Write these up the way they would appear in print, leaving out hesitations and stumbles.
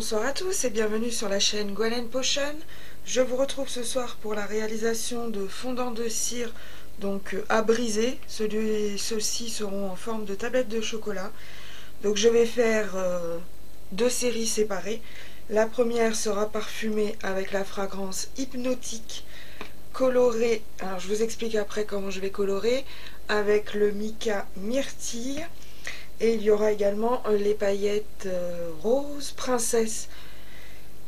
bonsoir à tous et bienvenue sur la chaîne Gwen & Potion. Je vous retrouve ce soir pour la réalisation de fondants de cire donc à briser. Ceux-ci seront en forme de tablette de chocolat. Donc je vais faire deux séries séparées. La première sera parfumée avec la fragrance hypnotique colorée. Alors je vous explique après comment je vais colorer avec le mica myrtille. Et il y aura également les paillettes rose princesse.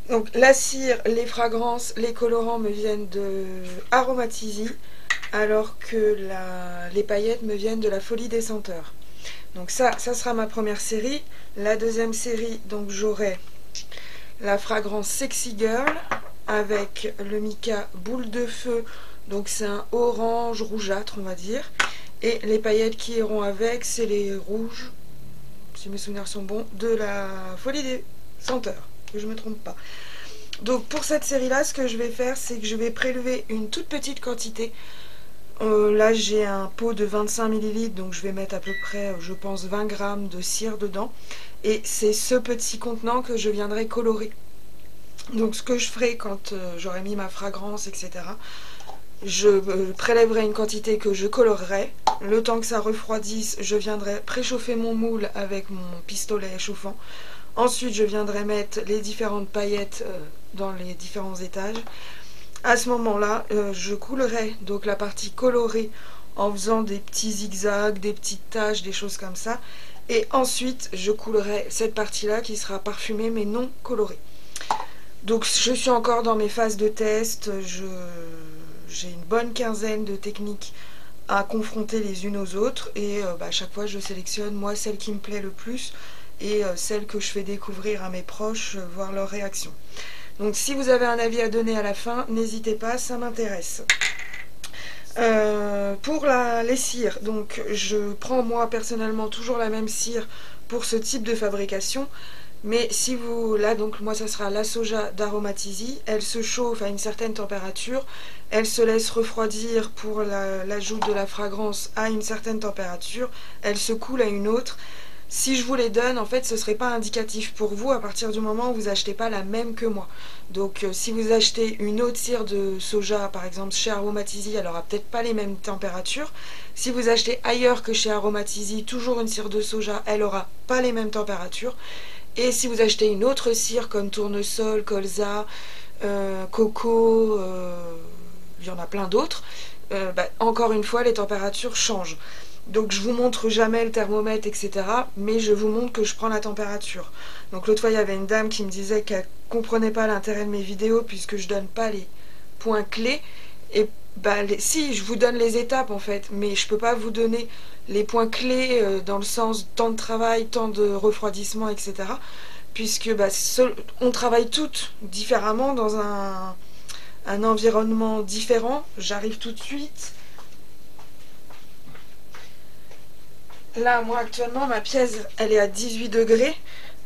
Donc la cire, les fragrances, les colorants me viennent de Aromatisy, alors que les paillettes me viennent de la Folie des Senteurs. Donc ça sera ma première série. La deuxième série, donc j'aurai la fragrance Sexy Girl avec le mica boule de feu. Donc c'est un orange rougeâtre on va dire. Et les paillettes qui iront avec, c'est les rouges, si mes souvenirs sont bons, de la Folie des Senteurs, que je ne me trompe pas. Donc pour cette série-là, ce que je vais faire, c'est que je vais prélever une toute petite quantité. Là, j'ai un pot de 25 ml, donc je vais mettre à peu près, je pense, 20 grammes de cire dedans. Et c'est ce petit contenant que je viendrai colorer. Donc ce que je ferai quand j'aurai mis ma fragrance, etc., je prélèverai une quantité que je colorerai. Le temps que ça refroidisse, je viendrai préchauffer mon moule avec mon pistolet chauffant. Ensuite, je viendrai mettre les différentes paillettes dans les différents étages. À ce moment-là, je coulerai donc la partie colorée en faisant des petits zigzags, des petites taches, des choses comme ça. Et ensuite, je coulerai cette partie-là qui sera parfumée mais non colorée. Donc, je suis encore dans mes phases de test. J'ai une bonne quinzaine de techniques à confronter les unes aux autres. Et à chaque fois, je sélectionne, moi, celle qui me plaît le plus et celle que je fais découvrir à mes proches, voir leur réaction. Donc si vous avez un avis à donner à la fin, n'hésitez pas, ça m'intéresse. Pour les cires, donc je prends moi personnellement toujours la même cire pour ce type de fabrication. Mais si vous, là donc moi ça sera la soja d'Aromatisy, elle se chauffe à une certaine température, elle se laisse refroidir pour l'ajout de la fragrance à une certaine température, elle se coule à une autre. Si je vous les donne, en fait, ce ne serait pas indicatif pour vous à partir du moment où vous n'achetez pas la même que moi. Donc, si vous achetez une autre cire de soja, par exemple, chez Aromatisy, elle n'aura peut-être pas les mêmes températures. Si vous achetez ailleurs que chez Aromatisy, toujours une cire de soja, elle n'aura pas les mêmes températures. Et si vous achetez une autre cire comme tournesol, colza, coco, il y en a plein d'autres, encore une fois, les températures changent. Donc je vous montre jamais le thermomètre, etc. Mais je vous montre que je prends la température. Donc l'autre fois, il y avait une dame qui me disait qu'elle comprenait pas l'intérêt de mes vidéos puisque je donne pas les points clés. Et si, je vous donne les étapes en fait, mais je peux pas vous donner les points clés dans le sens temps de travail, temps de refroidissement, etc. Puisque on travaille toutes différemment dans un environnement différent. J'arrive tout de suite. Là, moi, actuellement, ma pièce, elle est à 18 degrés.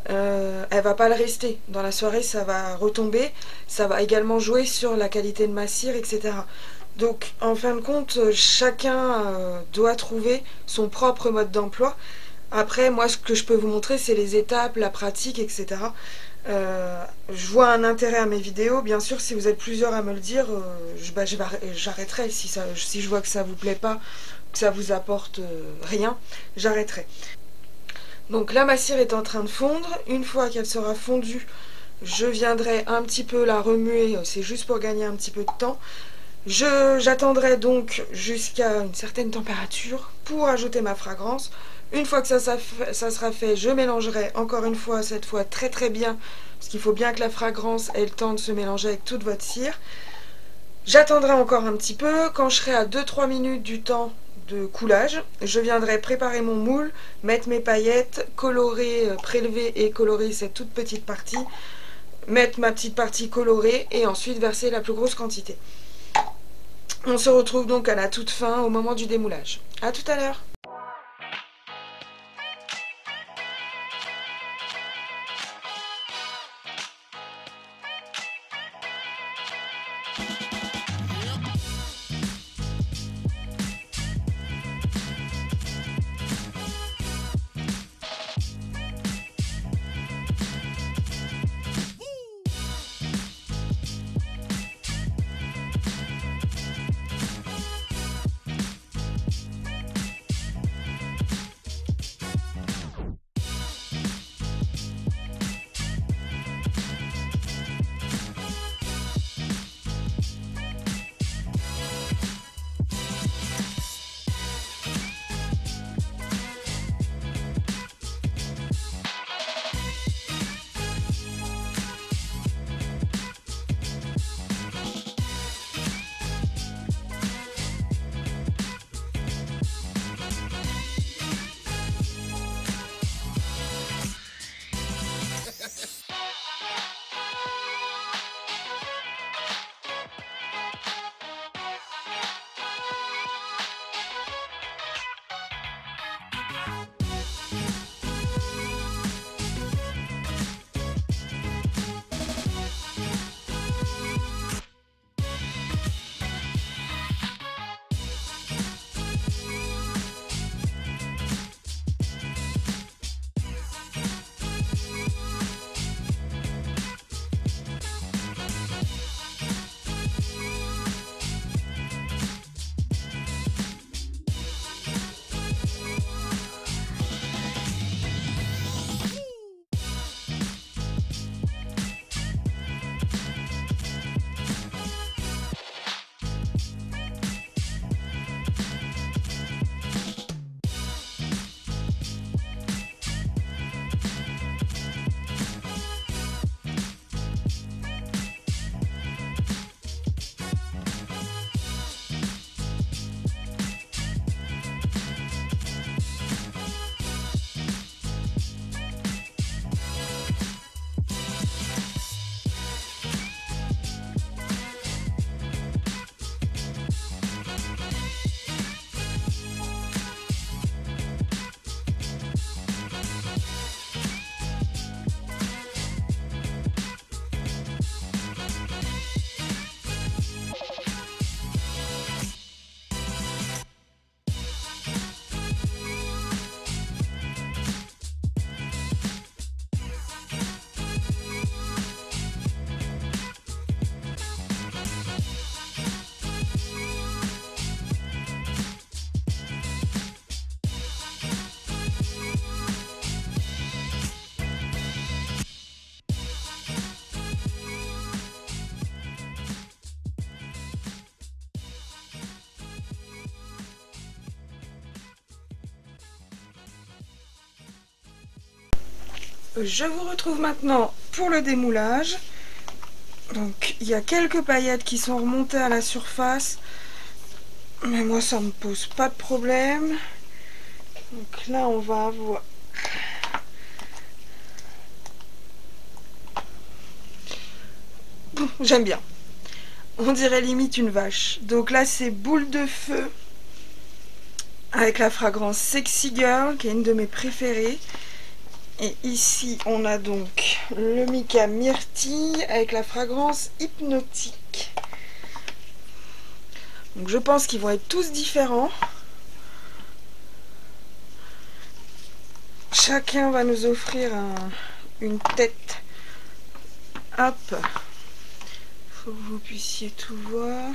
Elle va pas le rester. Dans la soirée, ça va retomber. Ça va également jouer sur la qualité de ma cire, etc. Donc, en fin de compte, chacun doit trouver son propre mode d'emploi. Après, moi, ce que je peux vous montrer, c'est les étapes, la pratique, etc. Je vois un intérêt à mes vidéos. Bien sûr, si vous êtes plusieurs à me le dire, j'arrêterai. Si je vois que ça vous plaît pas, que ça vous apporte rien, j'arrêterai. Donc là, ma cire est en train de fondre. Une fois qu'elle sera fondue, je viendrai un petit peu la remuer. C'est juste pour gagner un petit peu de temps. J'attendrai donc jusqu'à une certaine température pour ajouter ma fragrance. Une fois que ça sera fait, je mélangerai encore une fois, cette fois très très bien, parce qu'il faut bien que la fragrance ait le temps de se mélanger avec toute votre cire. J'attendrai encore un petit peu. Quand je serai à 2-3 minutes du temps de coulage, je viendrai préparer mon moule, mettre mes paillettes, colorer, prélever et colorer cette toute petite partie, mettre ma petite partie colorée et ensuite verser la plus grosse quantité. On se retrouve donc à la toute fin au moment du démoulage. A tout à l'heure. Je vous retrouve maintenant pour le démoulage. Donc il y a quelques paillettes qui sont remontées à la surface, mais moi ça me pose pas de problème. Donc là on va avoir j'aime bien, on dirait limite une vache. Donc là c'est Boule de Feu avec la fragrance Sexy Girl qui est une de mes préférées. Et ici, on a donc le Mica Myrtille avec la fragrance Hypnotique. Donc je pense qu'ils vont être tous différents. Chacun va nous offrir une tête. Hop. Faut que vous puissiez tout voir.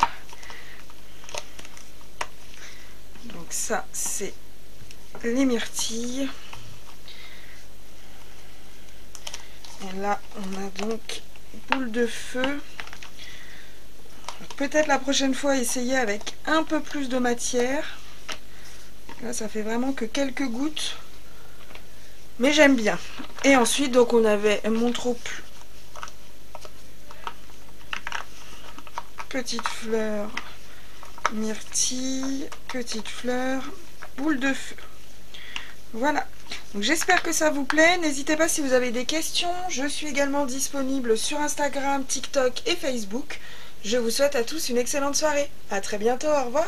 Donc ça, c'est les myrtilles. Et là, on a donc Boule de Feu. Peut-être la prochaine fois essayer avec un peu plus de matière. Là, ça fait vraiment que quelques gouttes. Mais j'aime bien. Et ensuite, donc on avait mon trop petite fleur, myrtille, petite fleur, Boule de Feu. Voilà. Donc j'espère que ça vous plaît. N'hésitez pas si vous avez des questions. Je suis également disponible sur Instagram, TikTok et Facebook. Je vous souhaite à tous une excellente soirée. À très bientôt. Au revoir.